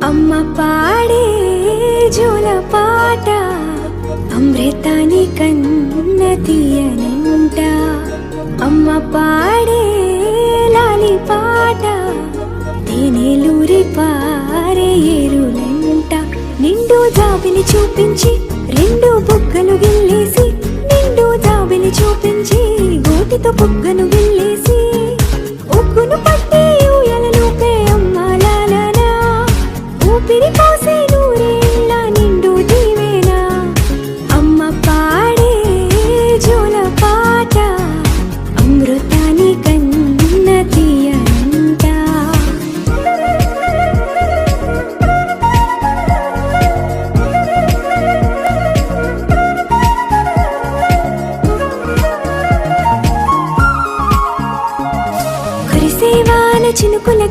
అమ్మ పాడే జోల పాట అమృతాని కన్న తీయనంట. అమ్మ పాడే లాలి పాట తేనెలూరి పారే ఏరులంట. నిండు జాబిలి చూపించి రెండు బుగ్గలు గిల్లేసి, నిండు జాబిలి చూపించి గోటితో బుగ్గను గిల్లేసి, ఉగ్గును పట్టి ఊయలలోపే అమ్మ లాలనా, ఊపిరి పోసే నూరేళ్ళ నిండు దీవేనా. అమ్మ పాడే జోల పాట అమృతాని కన్న తీయనంట. కురిసేవాన చినుకుల